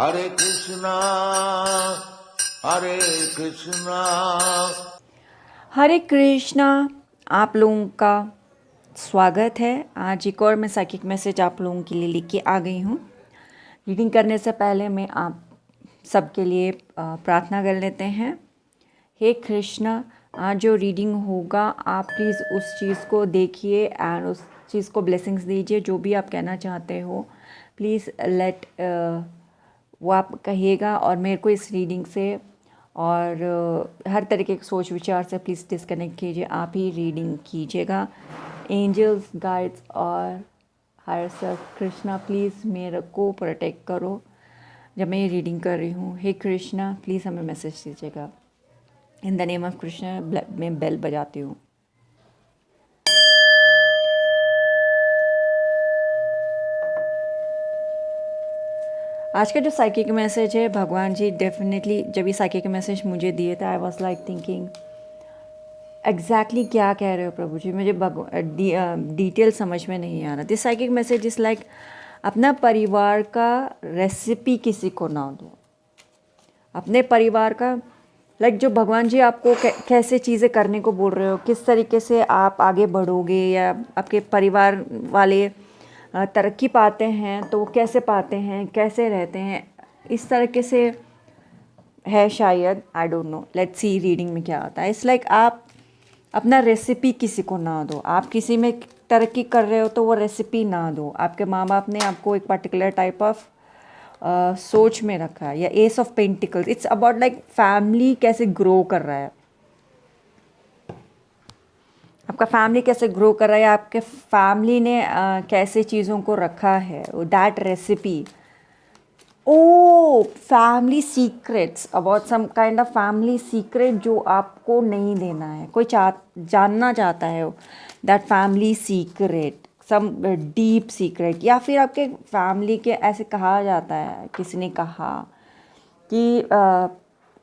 हरे कृष्णा हरे कृष्णा। हरे कृष्णा। आप लोगों का स्वागत है। आज एक और मैं साइकिक मैसेज आप लोगों के लिए लेके आ गई हूँ। रीडिंग करने से पहले मैं आप सबके लिए प्रार्थना कर लेते हैं। हे कृष्णा, आज जो रीडिंग होगा आप प्लीज़ उस चीज़ को देखिए एंड उस चीज़ को ब्लेसिंग्स दीजिए। जो भी आप कहना चाहते हो प्लीज़ लेट वो आप कहिएगा और मेरे को इस रीडिंग से और हर तरीके के सोच विचार से प्लीज़ डिस्कनेक्ट कीजिए। आप ही रीडिंग कीजिएगा। एंजल्स, गाइड्स और हायर सेल्फ कृष्णा प्लीज़ मेरे को प्रोटेक्ट करो जब मैं ये रीडिंग कर रही हूँ। हे कृष्णा प्लीज़ हमें मैसेज दीजिएगा। In the name of Krishna मैं बेल बजाती हूँ। आज का जो साइकिक मैसेज है, भगवान जी डेफिनेटली जब ये साइकिक मैसेज मुझे दिए थे I was like thinking exactly क्या कह रहे हो प्रभु जी। मुझे डिटेल समझ में नहीं आ रहा। This psychic message is like अपना परिवार का रेसिपी किसी को ना दो। अपने परिवार का लाइक जो भगवान जी आपको कैसे चीज़ें करने को बोल रहे हो, किस तरीके से आप आगे बढ़ोगे या आपके परिवार वाले तरक्की पाते हैं तो वो कैसे पाते हैं, कैसे रहते हैं, इस तरीके से है शायद। आई don't no, let's see reading में क्या आता है। इट्स लाइक आप अपना रेसिपी किसी को ना दो। आप किसी में तरक्की कर रहे हो तो वो रेसिपी ना दो। आपके माँ बाप ने आपको एक पर्टिकुलर टाइप ऑफ सोच में रखा है। या S of pentacles, it's about like family कैसे ग्रो कर रहा है, आपका फैमिली कैसे ग्रो कर रहा है, आपके फैमिली ने कैसे चीज़ों को रखा है, that recipe. Oh family secrets, about some kind of family secret जो आपको नहीं देना है। कोई जानना चाहता है that family secret, some deep secret. या फिर आपके फैमिली के ऐसे कहा जाता है, किसी ने कहा कि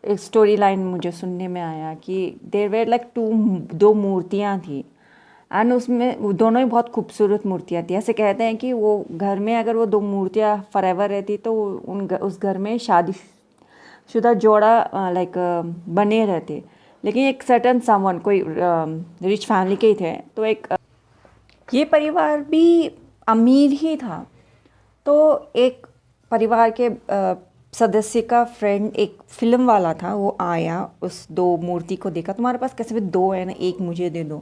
एक स्टोरी लाइन मुझे सुनने में आया कि देयर वेर लाइक दो मूर्तियाँ थी एंड उसमें वो दोनों ही बहुत खूबसूरत मूर्तियाँ थी। ऐसे कहते हैं कि वो घर में अगर वो दो मूर्तियाँ फॉरएवर रहती तो उस घर में शादीशुदा जोड़ा लाइक बने रहते। लेकिन एक सर्टन समवन, कोई रिच फैमिली के ही थे, तो एक ये परिवार भी अमीर ही था। तो एक परिवार के सदस्य का फ्रेंड एक फिल्म वाला था, वो आया, उस दो मूर्ति को देखा, तुम्हारे पास कैसे भी दो है ना, एक मुझे दे दो।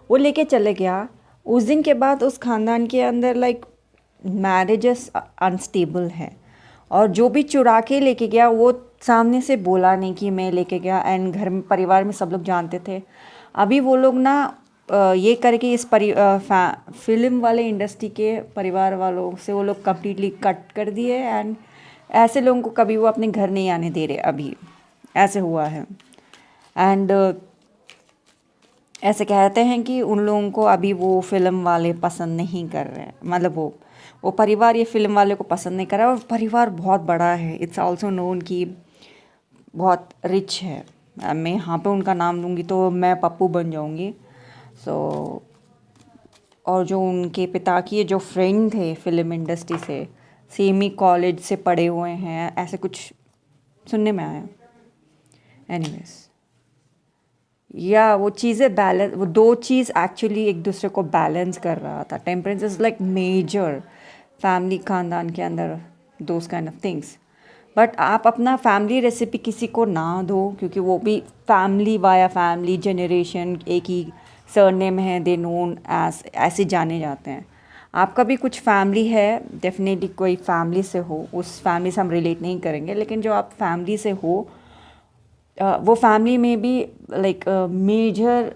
वो लेके चले गया। उस दिन के बाद उस खानदान के अंदर लाइक मैरिजेस अनस्टेबल है। और जो भी चुरा के लेके गया वो सामने से बोला नहीं कि मैं लेके गया। एंड घर में परिवार में सब लोग जानते थे। अभी वो लोग ना ये करके इस फिल्म वाले इंडस्ट्री के परिवार वालों से वो लोग कम्प्लीटली कट कर दिए। एंड ऐसे लोगों को कभी वो अपने घर नहीं आने दे रहे। अभी ऐसे हुआ है। एंड ऐसे कहते हैं कि उन लोगों को अभी वो फिल्म वाले पसंद नहीं कर रहे हैं। मतलब वो परिवार ये फिल्म वाले को पसंद नहीं कर रहा है। और परिवार बहुत बड़ा है। इट्स आल्सो नोन कि बहुत रिच है। मैं यहाँ पे उनका नाम लूँगी तो मैं पप्पू बन जाऊँगी। सो और जो उनके पिता की जो फ्रेंड थे फिल्म इंडस्ट्री से, सेम ही कॉलेज से पढ़े हुए हैं, ऐसे कुछ सुनने में आया। एनीवेज, या वो चीज़ें बैलेंस, वो दो चीज़ एक्चुअली एक दूसरे को बैलेंस कर रहा था। Temperance is like major family, खानदान के अंदर those kind of things. But आप अपना फैमिली रेसिपी किसी को ना दो, क्योंकि वो भी फैमिली वाया फैमिली जनरेशन एक ही सरनेम है, दे नोन एज, ऐसे जाने जाते हैं। आपका भी कुछ फैमिली है, डेफिनेटली कोई फैमिली से हो, उस फैमिली से हम रिलेट नहीं करेंगे, लेकिन जो आप फैमिली से हो वो फैमिली में भी लाइक मेजर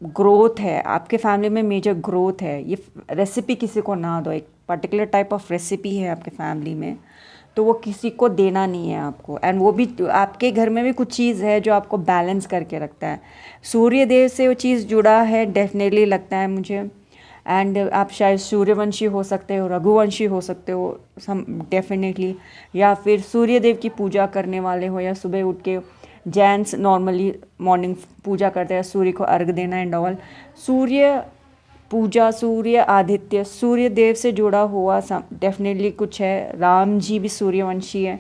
ग्रोथ है। आपके फैमिली में मेजर ग्रोथ है। ये रेसिपी किसी को ना दो। एक पर्टिकुलर टाइप ऑफ रेसिपी है आपके फैमिली में, तो वो किसी को देना नहीं है आपको। एंड वो भी आपके घर में भी कुछ चीज़ है जो आपको बैलेंस करके रखता है। सूर्य देव से वो चीज़ जुड़ा है डेफिनेटली लगता है मुझे। एंड आप शायद सूर्यवंशी हो सकते हो, रघुवंशी हो सकते हो सम डेफिनेटली, या फिर सूर्य देव की पूजा करने वाले हो, या सुबह उठ के जैंट्स नॉर्मली मॉर्निंग पूजा करते हैं, सूर्य को अर्घ देना एंड ऑल। सूर्य पूजा, सूर्य आदित्य, सूर्य देव से जुड़ा हुआ डेफिनेटली कुछ है। राम जी भी सूर्यवंशी है।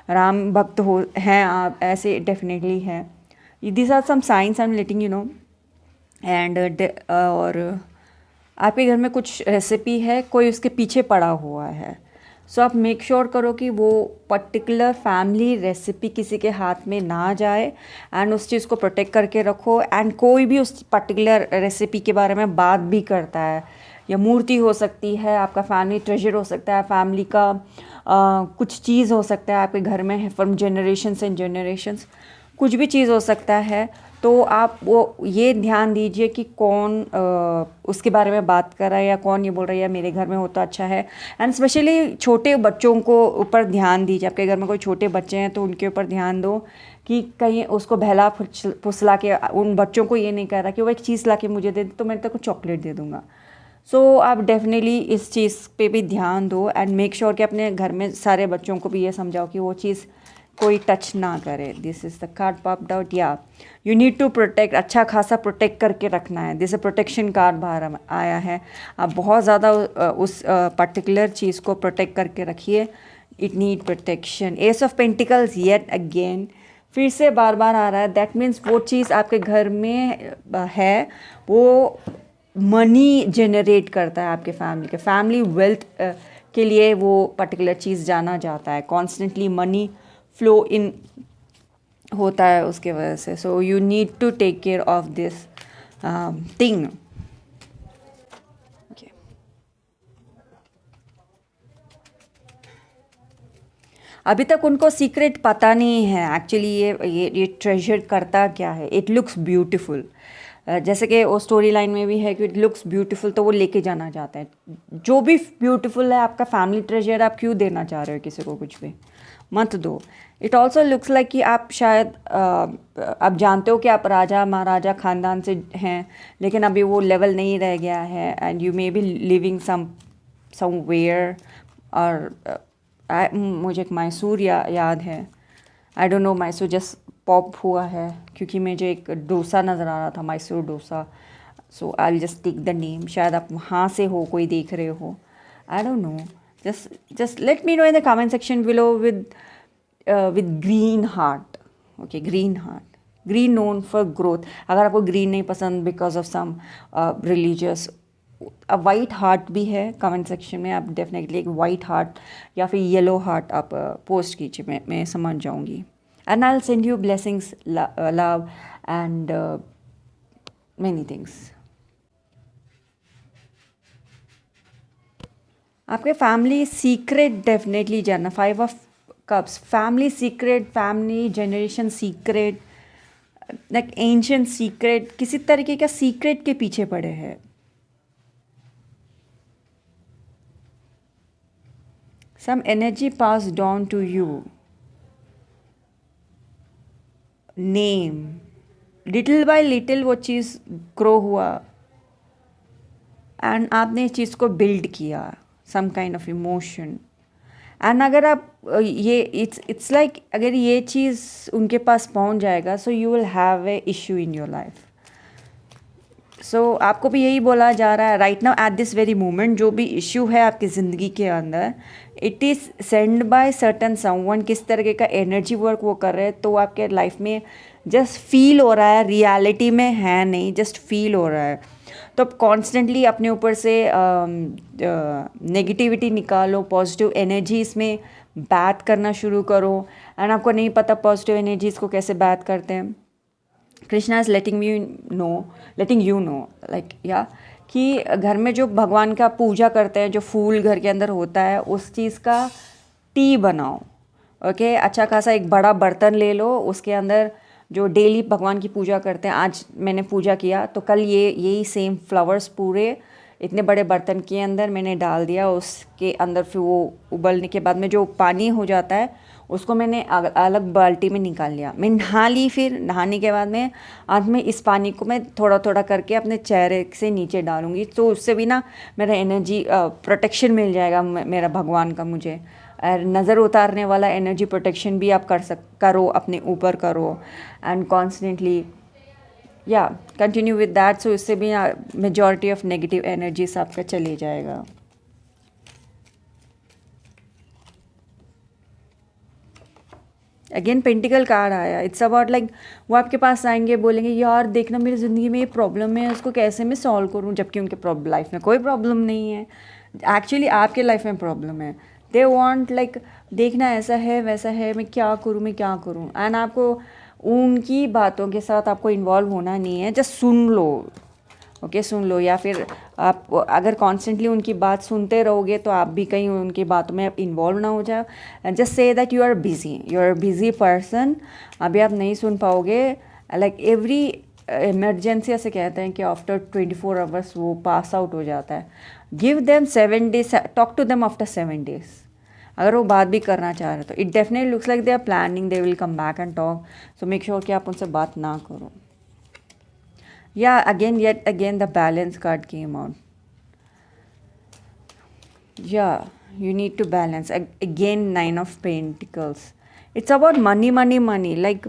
राम भक्त हो हैं आप, ऐसे डेफिनेटली है। This are some science I am letting you know. And और आपके घर में कुछ रेसिपी है, कोई उसके पीछे पड़ा हुआ है, सो आप मेक श्योर करो कि वो पर्टिकुलर फैमिली रेसिपी किसी के हाथ में ना जाए, एंड उस चीज़ को प्रोटेक्ट करके रखो। एंड कोई भी उस पर्टिकुलर रेसिपी के बारे में बात भी करता है, या मूर्ति हो सकती है, आपका फैमिली ट्रेजर हो सकता है, फैमिली का कुछ चीज़ हो सकता है आपके घर में है फ्रॉम जनरेशन्स एंड जनरेशन्स, कुछ भी चीज़ हो सकता है, तो आप वो ये ध्यान दीजिए कि कौन उसके बारे में बात कर रहा है, या कौन ये बोल रहा है या मेरे घर में हो तो अच्छा है। एंड स्पेशली छोटे बच्चों को ऊपर ध्यान दीजिए। आपके घर में कोई छोटे बच्चे हैं तो उनके ऊपर ध्यान दो कि कहीं उसको बहला फुसला के, उन बच्चों को ये नहीं कह रहा कि वो एक चीज़ ला के मुझे दे दे तो मैं तेरे को चॉकलेट दे दूँगा। सो आप डेफिनेटली इस चीज़ पे भी ध्यान दो, एंड मेक श्योर कि अपने घर में सारे बच्चों को भी ये समझाओ कि वो चीज़ कोई टच ना करे। This is the card popped out. या यू नीड टू प्रोटेक्ट, अच्छा खासा प्रोटेक्ट करके रखना है। दिस प्रोटेक्शन कार्ड बाहर आया है। आप बहुत ज़्यादा उस पर्टिकुलर चीज़ को प्रोटेक्ट करके रखिए। It need protection. S of pentacles yet again, फिर से बार बार आ रहा है। दैट मीन्स वो चीज़ आपके घर में है, वो मनी जनरेट करता है आपके फैमिली वेल्थ के लिए वो पर्टिकुलर चीज़ जाना जाता है। कॉन्स्टेंटली मनी फ्लो इन होता है उसके वजह से। So you need to take care of this thing. अभी तक उनको सीक्रेट पता नहीं है एक्चुअली ये ट्रेजर करता क्या है। इट लुक्स ब्यूटीफुल, जैसे कि वो स्टोरी लाइन में भी है कि इट लुक्स ब्यूटीफुल, तो वो लेके जाना चाहते हैं। जो भी ब्यूटीफुल है आपका फैमिली ट्रेजर, आप क्यों देना चाह रहे हो किसी को? कुछ भी मत दो। इट ऑल्सो लुक्स लाइक कि आप शायद आप जानते हो कि आप राजा महाराजा ख़ानदान से हैं, लेकिन अभी वो लेवल नहीं रह गया है, and you may be living somewhere. और मुझे एक मैसूर याद है। आई don't no, Mysore just pop हुआ है क्योंकि मुझे एक डोसा नज़र आ रहा था, Mysore dosa. So I will just take the name. शायद आप वहाँ से हो, कोई देख रहे हो, I don't know. just let me know in the comment section below with green heart. Okay, green heart, green known for growth. अगर आपको green नहीं पसंद because of some religious, white heart भी है कमेंट सेक्शन में। आप definitely एक white heart या फिर येलो हार्ट आप पोस्ट कीजिए, मैं समझ जाऊंगी। And I will send you blessings, love and many things. आपके फैमिली सीक्रेट डेफिनेटली जानना। 5 of cups, family secret, family generation secret, like ancient secret, किसी तरीके का सीक्रेट के पीछे पड़े हैं। Some energy passed down to you. Name. Little by little वो चीज़ ग्रो हुआ, एंड आपने इस चीज़ को बिल्ड किया, some kind of emotion. And अगर आप ये इट्स लाइक अगर ये चीज़ उनके पास पहुंच जाएगा, so you will have a issue in your life. So आपको भी यही बोला जा रहा है right now at this very moment, जो भी इश्यू है आपकी ज़िंदगी के अंदर, it is send by certain someone. किस तरीके का एनर्जी वर्क वो कर रहे हैं, तो आपके लाइफ में जस्ट फील हो रहा है, रियलिटी में है नहीं, जस्ट फील हो रहा है। तो आप कॉन्स्टेंटली अपने ऊपर से नेगेटिविटी निकालो, पॉजिटिव एनर्जी इसमें बात करना शुरू करो। एंड आपको नहीं पता पॉजिटिव एनर्जीज को कैसे बात करते हैं। Krishna is letting you know like या कि घर में जो भगवान का पूजा करते हैं, जो फूल घर के अंदर होता है, उस चीज़ का टी बनाओ। ओके, अच्छा खासा एक बड़ा बर्तन ले लो, उसके अंदर जो डेली भगवान की पूजा करते हैं, आज मैंने पूजा किया तो कल यही सेम फ्लावर्स पूरे इतने बड़े बर्तन के अंदर मैंने डाल दिया। उसके अंदर फिर वो उबलने के बाद में जो पानी हो जाता है, उसको मैंने अलग बाल्टी में निकाल लिया। मैं नहा ली, फिर नहाने के बाद में आज में इस पानी को मैं थोड़ा थोड़ा करके अपने चेहरे से नीचे डालूंगी, तो उससे भी ना मेरा एनर्जी प्रोटेक्शन मिल जाएगा मेरा भगवान का मुझे। नज़र उतारने वाला एनर्जी प्रोटेक्शन भी आप करो, अपने ऊपर करो, एंड कॉन्स्टेंटली या कंटिन्यू विद दैट। सो इससे भी मेजॉरिटी ऑफ नेगेटिव एनर्जीज आपका चले जाएगा। अगेन पेंटिकल कार्ड आया, इट्स अबाउट लाइक वो आपके पास आएंगे, बोलेंगे यार देखना मेरी ज़िंदगी में ये प्रॉब्लम है, उसको कैसे मैं सॉल्व करूँ, जबकि उनके लाइफ में कोई प्रॉब्लम नहीं है, एक्चुअली आपके लाइफ में प्रॉब्लम है। दे वांट लाइक देखना ऐसा है वैसा है, मैं क्या करूँ, एंड आपको उनकी बातों के साथ आपको इन्वॉल्व होना नहीं है, जस्ट सुन लो, ओके सुन लो। या फिर आप अगर कॉन्स्टेंटली उनकी बात सुनते रहोगे तो आप भी कहीं उनकी बातों में इन्वॉल्व ना हो जाओ। Just say that you are busy person, अभी आप नहीं सुन पाओगे। लाइक एवरी इमरजेंसी ऐसे कहते हैं कि आफ्टर 24 आवर्स वो पास आउट हो जाता है। Give them 7 days, talk to them after 7 days। अगर वो बात भी करना चाह रहे हैं तो it definitely looks like they are planning they will come back and talk, so make sure कि आप उनसे बात ना करो। Yeah, yet again, the balance card came out. Yeah, you need to balance. Again, 9 of Pentacles. It's about money. Like,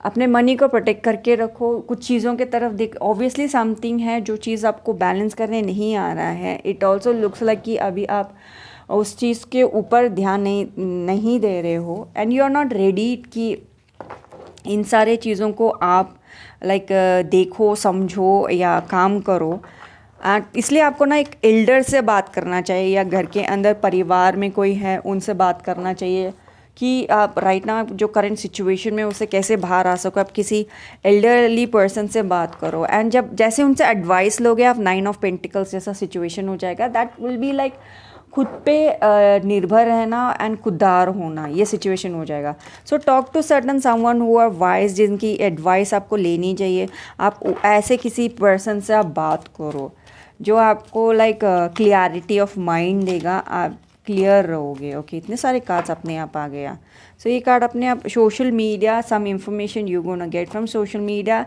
अपने money को protect करके रखो, कुछ चीज़ों के तरफ देख। ऑब्वियसली समथिंग है जो चीज़ आपको बैलेंस करने नहीं आ रहा है। इट ऑल्सो लुक्स लाइक कि अभी आप उस चीज़ के ऊपर ध्यान नहीं दे रहे हो, and you are not ready कि इन सारे चीज़ों को आप लाइक देखो, समझो या काम करो। इसलिए आपको ना एक एल्डर से बात करना चाहिए, या घर के अंदर परिवार में कोई है उनसे बात करना चाहिए कि आप राइट ना जो करंट सिचुएशन में उससे कैसे बाहर आ सको। आप किसी एल्डरली पर्सन से बात करो, एंड जब जैसे उनसे एडवाइस लोगे आप 9 ऑफ पेंटिकल्स जैसा सिचुएशन हो जाएगा। दैट विल बी लाइक खुद पे निर्भर रहना एंड खुददार होना, ये सिचुएशन हो जाएगा। So talk to certain someone who are wise, जिनकी एडवाइस आपको लेनी चाहिए। आप ऐसे किसी पर्सन से आप बात करो जो आपको लाइक क्लियरिटी ऑफ माइंड देगा, आप क्लियर रहोगे। ओके, इतने सारे कार्ड्स अपने आप आ गया। सो ये कार्ड अपने आप social media, some information you gonna get from social media,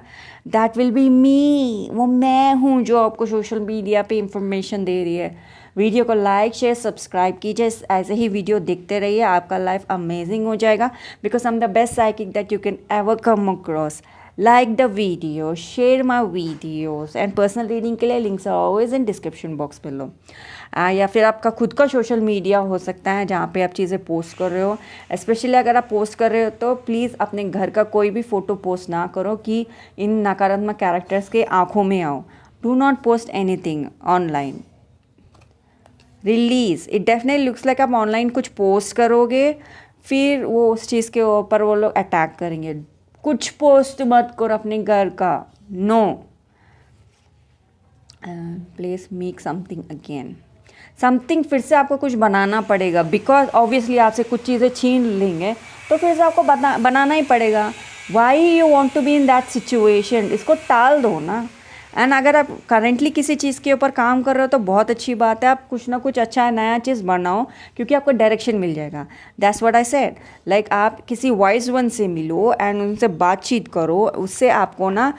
that will be me. वो मैं हूँ जो आपको सोशल मीडिया पे इंफॉर्मेशन दे रही है। वीडियो को लाइक शेयर सब्सक्राइब कीजिए, ऐसे ही वीडियो देखते रहिए, आपका लाइफ अमेजिंग हो जाएगा। Because I am the best psychic that you can ever come across. Like the video, share my videos, and personal reading के लिए links are always in description box below. या फिर आपका खुद का सोशल मीडिया हो सकता है जहाँ पे आप चीज़ें पोस्ट कर रहे हो। स्पेशली अगर आप पोस्ट कर रहे हो तो प्लीज़ अपने घर का कोई भी फ़ोटो पोस्ट ना करो कि इन नकारात्मक कैरेक्टर्स के आँखों में आओ। Do not post anything online. Release, it definitely looks like आप ऑनलाइन कुछ पोस्ट करोगे, फिर वो उस चीज़ के ऊपर वो लोग अटैक करेंगे। कुछ पोस्ट मत करो अपने घर का, no. Please make something again, something फिर से आपको कुछ बनाना पड़ेगा। बिकॉज ऑब्वियसली आपसे कुछ चीज़ें छीन लेंगे तो फिर से आपको बनाना ही पड़ेगा। Why you want to be in that situation, इसको टाल दो ना। एंड अगर आप करेंटली किसी चीज़ के ऊपर काम कर रहे हो तो बहुत अच्छी बात है, आप कुछ ना कुछ अच्छा नया चीज़ बनाओ, क्योंकि आपको डायरेक्शन मिल जाएगा। That's what I said. Like आप किसी वाइज वन से मिलो एंड उनसे बातचीत करो, उससे आपको ना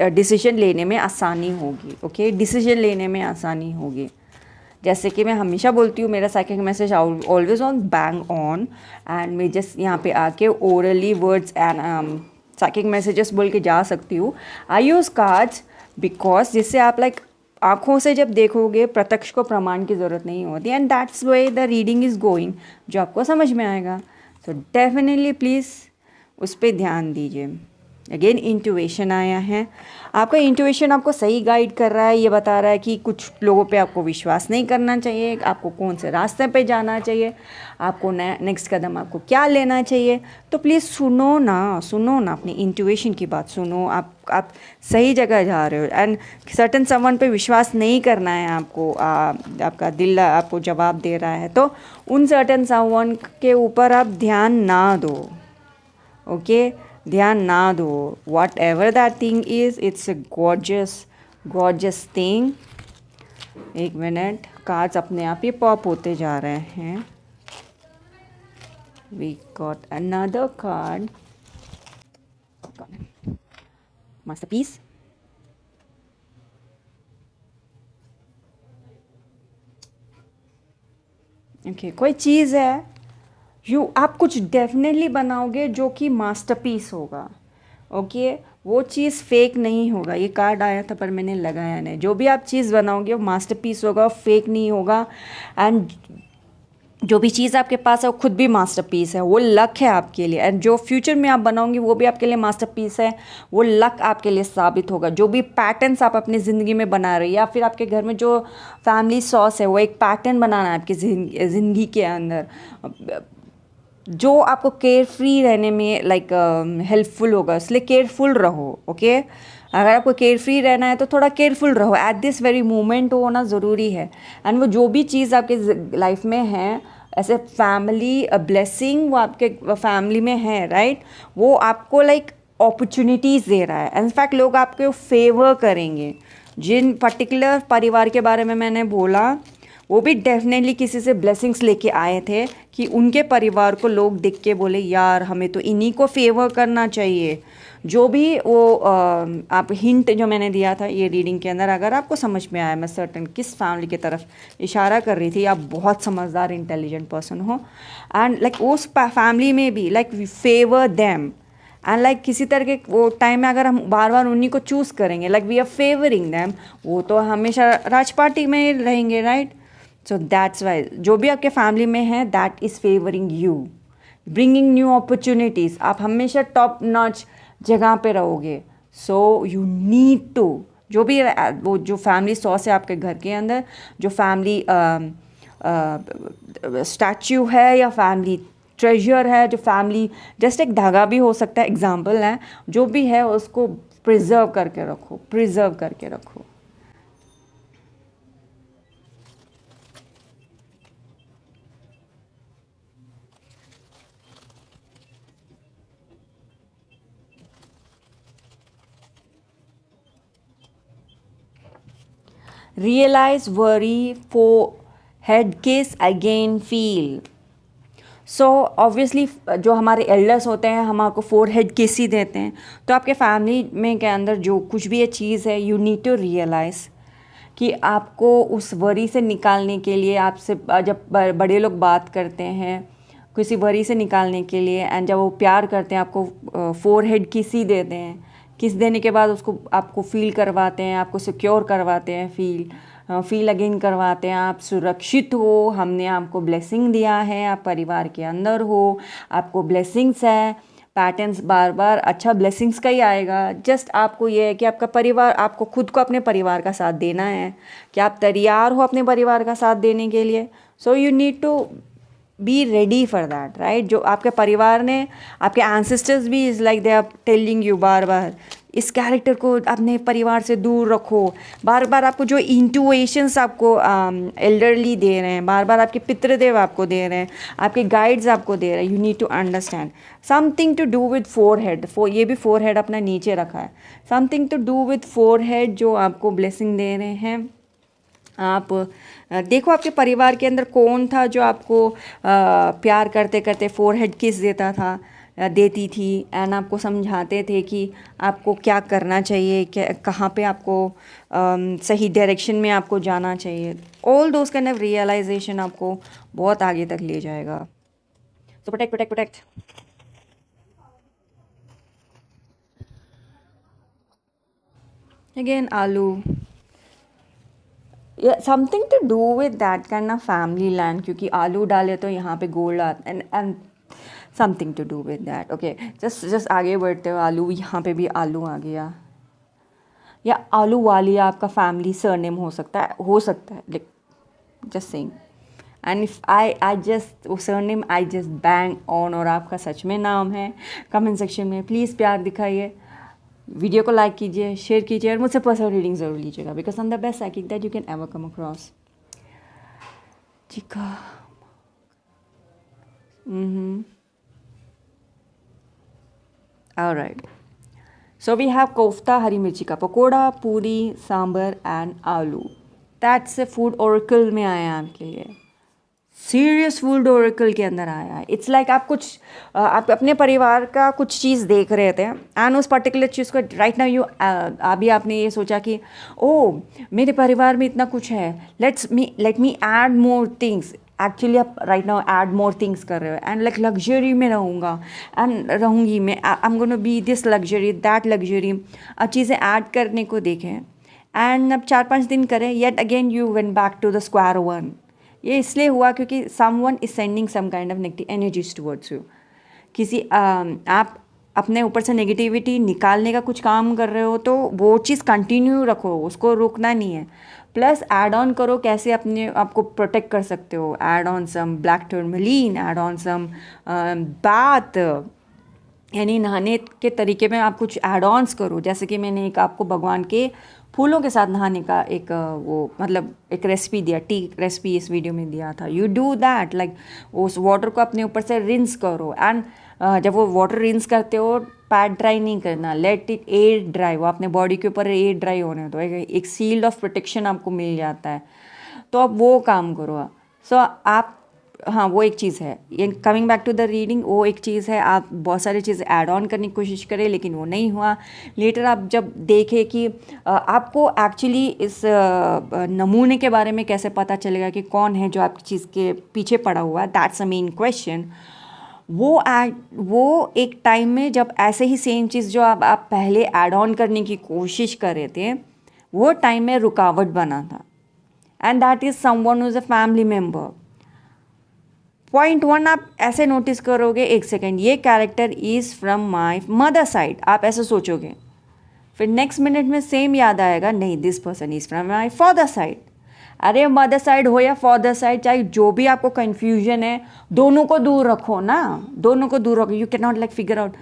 डिसीजन लेने में आसानी होगी। ओके, डिसीजन लेने में आसानी होगी। जैसे कि मैं हमेशा बोलती हूँ, मेरा psychic message always on bang on, and मैं जस्ट यहाँ पे आके orally words and psychic messages बोल के जा सकती हूँ। आई यूज़ कार्ड्स बिकॉज जिससे आप लाइक आँखों से जब देखोगे, प्रत्यक्ष को प्रमाण की ज़रूरत नहीं होती, and that's way the reading is going, जो आपको समझ में आएगा। सो डेफिनेटली प्लीज़ उस पर ध्यान दीजिए। अगेन इंट्यूशन आया है, आपका इंट्यूशन आपको सही गाइड कर रहा है। ये बता रहा है कि कुछ लोगों पे आपको विश्वास नहीं करना चाहिए, आपको कौन से रास्ते पे जाना चाहिए, आपको नेक्स्ट कदम आपको क्या लेना चाहिए। तो प्लीज़ सुनो ना अपनी इंट्यूशन की बात सुनो। आप सही जगह जा रहे हो, एंड सर्टन समवन पे विश्वास नहीं करना है आपको। आपका दिल आपको जवाब दे रहा है तो उन सर्टन समवन के ऊपर आप ध्यान ना दो। ओके, ध्यान ना दो। Whatever that thing is, it's a gorgeous thing. एक मिनट, कार्ड्स अपने आप ही पॉप होते जा रहे हैं। We got another card, masterpiece. Okay, कोई चीज़ है आप कुछ डेफिनेटली बनाओगे जो कि मास्टरपीस होगा। ओके, वो चीज़ फेक नहीं होगा। ये कार्ड आया था पर मैंने लगाया नहीं। जो भी आप चीज़ बनाओगे वो मास्टरपीस होगा, फेक नहीं होगा। एंड जो भी चीज़ आपके पास है वो खुद भी मास्टरपीस है, वो लक है आपके लिए, एंड जो फ्यूचर में आप बनाओगे वो भी आपके लिए मास्टरपीस है, वो लक आपके लिए साबित होगा। जो भी पैटर्न्स आप अपनी ज़िंदगी में बना रहे हैं या फिर आपके घर में जो फैमिली सॉस है वो एक पैटर्न बनाना है आपकी ज़िंदगी के अंदर, जो आपको केयर फ्री रहने में लाइक हेल्पफुल होगा, इसलिए केयरफुल रहो। ओके, अगर आपको केयर फ्री रहना है तो थोड़ा केयरफुल रहो, एट दिस वेरी मोमेंट होना ज़रूरी है। एंड वो जो भी चीज़ आपके लाइफ में है ऐसे फैमिली ब्लेसिंग, वो आपके फैमिली में है, राइट, वो आपको लाइक अपॉर्चुनिटीज़ दे रहा है। इनफैक्ट लोग आपको फेवर करेंगे। जिन पर्टिकुलर परिवार के बारे में मैंने बोला वो भी डेफिनेटली किसी से ब्लेसिंग्स लेके आए थे कि उनके परिवार को लोग देख के बोले यार हमें तो इन्हीं को फेवर करना चाहिए। जो भी वो आप हिंट जो मैंने दिया था ये रीडिंग के अंदर, अगर आपको समझ में आया मैं सर्टन किस फैमिली की तरफ इशारा कर रही थी, आप बहुत समझदार इंटेलिजेंट पर्सन हो, एंड लाइक उस फैमिली में भी like we favour them, and like किसी तरह के वो टाइम में अगर हम बार बार उन्हीं को चूज़ करेंगे like we are favouring them, वो तो हमेशा राज पार्टी में ही रहेंगे, राइट। सो दैट्स वाई जो भी आपके फैमिली में है that is favouring you, bringing new opportunities. आप हमेशा टॉप नॉच जगह पे रहोगे। सो यू नीड टू, जो भी वो जो फैमिली सॉस है आपके घर के अंदर, जो फैमिली स्टैच्यू है या फैमिली ट्रेजर है, जो फैमिली जस्ट एक धागा भी हो सकता है, एग्जाम्पल है, जो भी है उसको प्रिजर्व करके रखो, प्रिजर्व करके रखो। Realize worry for head kiss again feel. So obviously जो हमारे एल्डर्स होते हैं हमको फोर हेड किस ही देते हैं, तो आपके फैमिली में के अंदर जो कुछ भी ये चीज़ है यू नीड टू रियलाइज़ कि आपको उस वरी से निकालने के लिए आपसे जब बड़े लोग बात करते हैं किसी वरी से निकालने के लिए, एंड जब वो प्यार करते हैं आपको फोर हेड किस ही देते हैं, किस देने के बाद उसको आपको फील करवाते हैं, आपको सिक्योर करवाते हैं, फील अगेन करवाते हैं, आप सुरक्षित हो, हमने आपको ब्लेसिंग दिया है, आप परिवार के अंदर हो, आपको ब्लेसिंग्स है, पैटर्न्स बार बार अच्छा ब्लेसिंग्स का ही आएगा। जस्ट आपको ये है कि आपका परिवार, आपको खुद को अपने परिवार का साथ देना है कि आप तैयार हो अपने परिवार का साथ देने के लिए। So you need to be ready for that, right. जो आपके परिवार ने, आपके एंसेस्टर्स भी is like they are telling you बार बार इस कैरेक्टर को अपने परिवार से दूर रखो। बार बार आपको जो इंटुएशंस आपको एल्डरली दे रहे हैं, बार बार आपके पितृदेव आपको दे रहे हैं, आपके गाइड्स आपको दे रहे हैं, you need to understand something to do with forehead. ये भी फोरहेड अपना नीचे रखा है, something to do with forehead जो आपको ब्लेसिंग दे रहे हैं। आप देखो आपके परिवार के अंदर कौन था जो आपको प्यार करते करते फोरहेड किस देता था, देती थी, एंड आपको समझाते थे कि आपको क्या करना चाहिए, क्या कहाँ पे आपको सही डायरेक्शन में आपको जाना चाहिए। All those kind of realisation आपको बहुत आगे तक ले जाएगा। तो प्रोटेक्ट प्रोटेक्ट प्रोटेक्ट। अगेन आलू, something to do with that kind of family land, क्योंकि आलू डाले तो यहाँ पे गोल्ड आता, and something to do with that. Okay, just आगे बढ़ते हो। आलू, यहाँ पे भी आलू आ गया, या आलू वालिया आपका फैमिली सरनेम हो सकता है, like just saying. And if I just वो surname I just bang on, और आपका सच में नाम है, कमेंट सेक्शन में प्लीज़ प्यार दिखाइए, वीडियो को लाइक कीजिए, शेयर कीजिए, और मुझसे पर्सनल रीडिंग ज़रूर लीजिएगा, because I am the best psychic that you can ever come across. ठीक है। All right. So we have kofta, हरी मिर्ची का पकोड़ा, पूरी, सांबर एंड आलू। That's a food oracle में आया है आपके लिए, सीरियस फूड ओरेकल के अंदर आया है। इट्स लाइक आप कुछ आप अपने परिवार का कुछ चीज़ देख रहे थे, एंड उस पर्टिकुलर चीज़ को राइट नाउ यू अभी आपने ये सोचा कि ओ मेरे परिवार में इतना कुछ है, let me add more things. Actually आप right now add more things कर रहे हो, एंड लाइक लग्जरी में रहूँगा एंड रहूँगी मैं, I am gonna be this luxury that luxury. अब चीज़ें ऐड करने को देखें, एंड अब 4-5 दिन करें, yet again you went back to the square one ये इसलिए हुआ क्योंकि someone is sending some kind of negative energies towards you. आप अपने ऊपर से नेगेटिविटी निकालने का कुछ काम कर रहे हो तो वो चीज़ कंटिन्यू रखो, उसको रोकना नहीं है। प्लस ऐड ऑन करो कैसे अपने आपको प्रोटेक्ट कर सकते हो। Add on some black tourmaline, add on some bath, यानी नहाने के तरीके में आप कुछ ऐड ऑन्स करो। जैसे कि मैंने एक आपको भगवान के फूलों के साथ नहाने का एक वो मतलब एक रेसिपी दिया, टी रेसिपी इस वीडियो में दिया था। यू डू दैट, लाइक उस वाटर को अपने ऊपर से रिंस करो। एंड जब वो वाटर रिंस करते हो पैड ड्राई नहीं करना, लेट इट एयर ड्राई, वो अपने बॉडी के ऊपर एयर ड्राई होने दो, एक सील्ड ऑफ प्रोटेक्शन आपको मिल जाता है। तो आप वो काम करो। सो आप, हाँ वो एक चीज़ है। ये coming back to the reading, वो एक चीज़ है। आप बहुत सारी चीज़ें ऐड ऑन करने की कोशिश करें लेकिन वो नहीं हुआ। लेटर आप जब देखें कि आपको एक्चुअली इस नमूने के बारे में कैसे पता चलेगा कि कौन है जो आपकी चीज़ के पीछे पड़ा हुआ है, दैट्स अ मेन क्वेश्चन। वो एक टाइम में जब ऐसे ही सेम चीज़ जो आप पहले ऐड ऑन करने की कोशिश कर रहे थे, वो टाइम में रुकावट बना था। And that is someone who is a family member. Point 1 आप ऐसे नोटिस करोगे, एक सेकेंड, ये character is from my mother side, आप ऐसे सोचोगे। फिर नेक्स्ट मिनट में सेम याद आएगा, नहीं this person is from my father side. अरे मदर साइड हो या फादर साइड, चाहे जो भी आपको कन्फ्यूजन है, दोनों को दूर रखो ना, दोनों को दूर रखो। You can not like figure out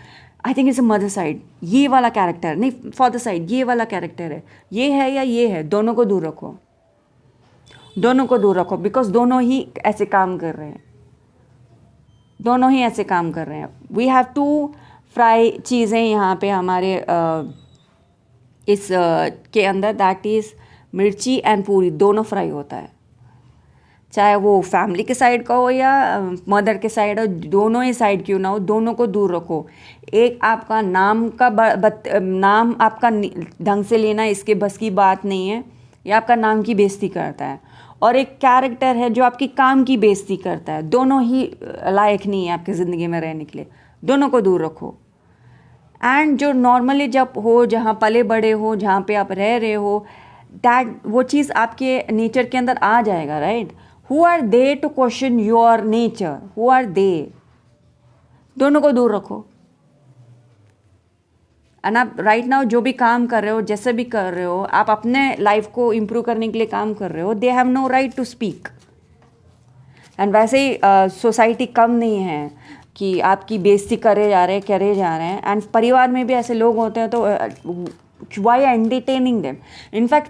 I think it's a mother side, ये वाला कैरेक्टर नहीं, फादर साइड ये वाला कैरेक्टर है, ये है या ये है। दोनों को दूर रखो, दोनों को दूर रखो, बिकॉज दोनों ही ऐसे काम कर रहे हैं, दोनों ही ऐसे काम कर रहे हैं। वी हैव टू फ्राई चीज़ें यहाँ पे हमारे इस के अंदर, दैट इज़ मिर्ची एंड पूरी, दोनों फ्राई होता है। चाहे वो फैमिली के साइड का हो या मदर के साइड हो, दोनों ही साइड क्यों ना हो, दोनों को दूर रखो। एक आपका नाम का नाम आपका ढंग से लेना इसके बस की बात नहीं है, ये आपका नाम की बेइज्जती करता है। और एक कैरेक्टर है जो आपकी काम की बेइज्जती करता है। दोनों ही लायक नहीं है आपकी ज़िंदगी में रहने के लिए, दोनों को दूर रखो। एंड जो नॉर्मली जब हो, जहाँ पले बड़े हो, जहाँ पे आप रह रहे हो, दैट वो चीज़ आपके नेचर के अंदर आ जाएगा, right. Who are they to question your nature, who are they, दोनों को दूर रखो। एंड आप राइट नाउ जो भी काम कर रहे हो, जैसे भी कर रहे हो, आप अपने लाइफ को इम्प्रूव करने के लिए काम कर रहे हो, they have no right to speak. And वैसे ही सोसाइटी कम नहीं है कि आपकी बेइज्जती करे जा रहे हैं। एंड परिवार में भी ऐसे लोग होते हैं, तो वाई एंटरटेनिंग देम। इनफैक्ट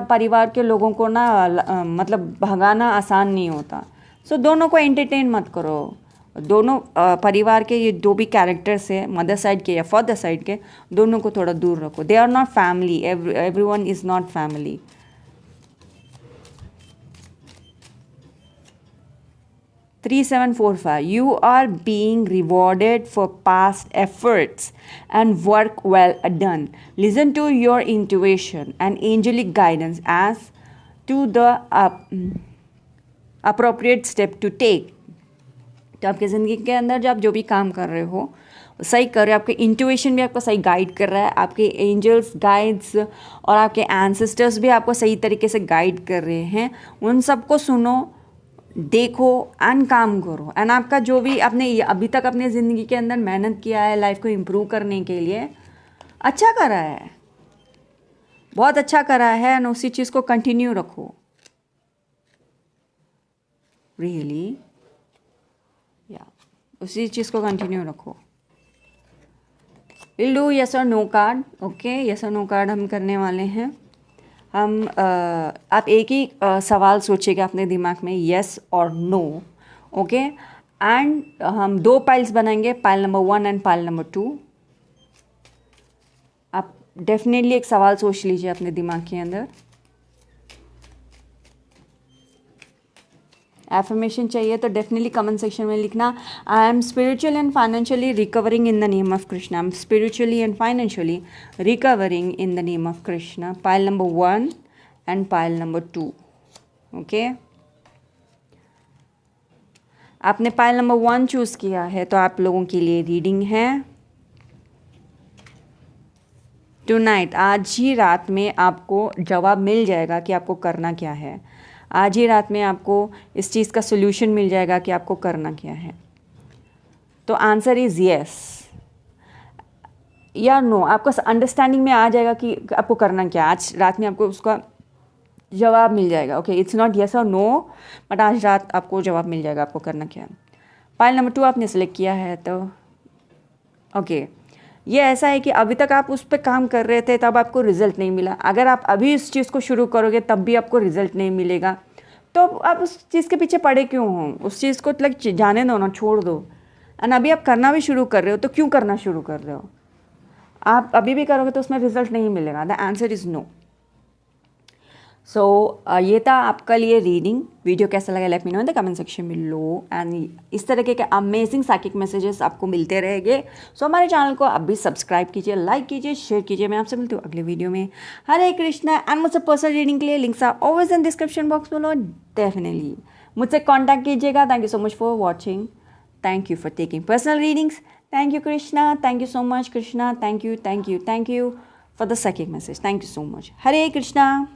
परिवार के लोगों को ना मतलब भगाना आसान नहीं होता। सो दोनों को एंटरटेन मत करो। दोनों परिवार के ये जो भी कैरेक्टर्स है, मदर साइड के या फादर साइड के, दोनों को थोड़ा दूर रखो। They are not family, everyone is not family. Three 745, you are being rewarded for past efforts and work well done. Listen to your intuition and angelic guidance as to the appropriate step to take. तो आपकी ज़िंदगी के अंदर जब जो भी काम कर रहे हो सही कर रहे हो, आपके इंट्यूशन भी आपको सही गाइड कर रहा है, आपके एंजल्स गाइड्स और आपके एंसेस्टर्स भी आपको सही तरीके से गाइड कर रहे हैं। उन सबको सुनो, देखो एंड काम करो। एंड आपका जो भी आपने अभी तक अपने ज़िंदगी के अंदर मेहनत किया है लाइफ को इम्प्रूव करने के लिए, अच्छा करा है, बहुत अच्छा करा है। एंड उसी चीज़ को कंटिन्यू रखो, रियली या उसी चीज़ को कंटिन्यू रखो। विल डू यस और नो कार्ड। ओके, यस और नो कार्ड हम करने वाले हैं। हम आप एक ही सवाल सोचिएगा अपने दिमाग में, यस और नो। ओके, एंड हम 2 पाइल्स बनाएंगे, pile number 1 and pile number 2। आप डेफिनेटली एक सवाल सोच लीजिए अपने दिमाग के अंदर। एफर्मेशन चाहिए तो डेफिनेटली कमेंट सेक्शन में लिखना, I am spiritual and financially recovering in the name of Krishna. I am spiritually and financially recovering in the name of Krishna. Pile number 1 and pile number 2। Okay, आपने पाइल नंबर 1 चूज़ किया है तो आप लोगों के लिए रीडिंग है टुनाइट। आज ही रात में आपको जवाब मिल जाएगा कि आपको करना क्या है। आज ही रात में आपको इस चीज़ का सोल्यूशन मिल जाएगा कि आपको करना क्या है। तो आंसर इज़ येस या नो। आपको अंडरस्टैंडिंग में आ जाएगा कि आपको करना क्या। आज रात में आपको उसका जवाब मिल जाएगा। ओके, इट्स नॉट येस और नो, बट आज रात आपको जवाब मिल जाएगा आपको करना क्या है। फाइल नंबर 2 आपने सेलेक्ट किया है, तो ओके ये ऐसा है कि अभी तक आप उस पर काम कर रहे थे तब आपको रिजल्ट नहीं मिला। अगर आप अभी इस चीज़ को शुरू करोगे तब भी आपको रिजल्ट नहीं मिलेगा, तो आप उस चीज़ के पीछे पड़े क्यों हो? उस चीज़ को जाने दो ना, छोड़ दो। एंड अभी आप करना भी शुरू कर रहे हो तो क्यों करना शुरू कर रहे हो? आप अभी भी करोगे तो उसमें रिजल्ट नहीं मिलेगा। The answer is no. So ये था आपका लिए रीडिंग। वीडियो कैसा लगा let me know in the comment section below. And इस तरह के अमेजिंग साइकिक मैसेजेस आपको मिलते रहेंगे। सो हमारे चैनल को आप भी सब्सक्राइब कीजिए, लाइक कीजिए, शेयर कीजिए। मैं आपसे मिलती हूँ अगले वीडियो में। हरे कृष्णा। एंड मुझसे पर्सनल रीडिंग के लिए links are always in description box below. Definitely मुझसे कॉन्टैक्ट कीजिएगा। Thank you so much for watching. Thank you for taking personal readings. Thank you Krishna. Thank you so much Krishna. Thank you for the psychic message. Thank you so much. Hare Krishna.